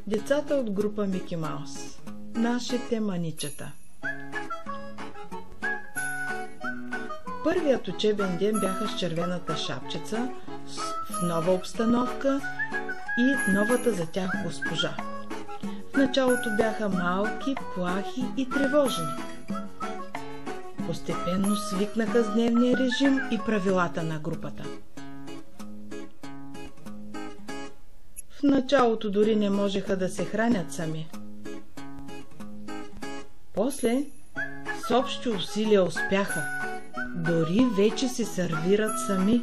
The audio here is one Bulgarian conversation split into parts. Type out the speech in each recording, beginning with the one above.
Децата от група Мики Маус. Нашите маничета. Първият учебен ден бяха с червената шапчица, в нова обстановка и новата за тях госпожа. В началото бяха малки, плахи и тревожни. Постепенно свикнаха с дневния режим и правилата на групата. В началото дори не можеха да се хранят сами. После с общи усилия успяха. Дори вече се сервират сами.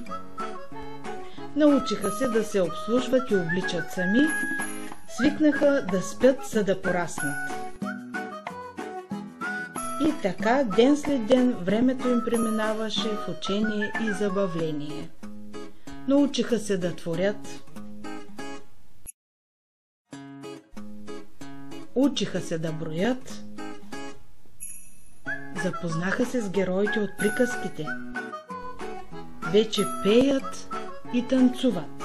Научиха се да се обслужват и обличат сами, свикнаха да спят, за да пораснат. И така, ден след ден, времето им преминаваше в учение и забавление. Научиха се да творят, учиха се да броят, запознаха се с героите от приказките. Вече пеят и танцуват.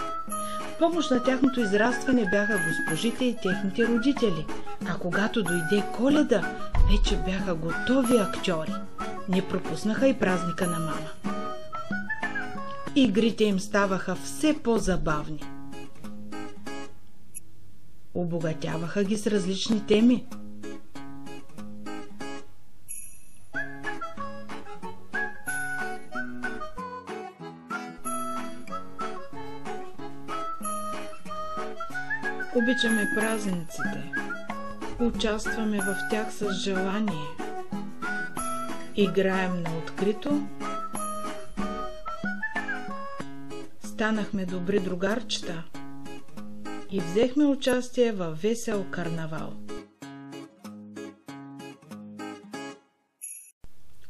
В помощ на тяхното израстване бяха госпожите и техните родители, а когато дойде Коледа, вече бяха готови актьори. Не пропуснаха и празника на мама. Игрите им ставаха все по-забавни. Обогатяваха ги с различни теми. Обичаме празниците, участваме в тях с желание, играем на открито, станахме добри другарчета и взехме участие във весел карнавал.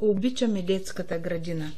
Обичаме детската градина.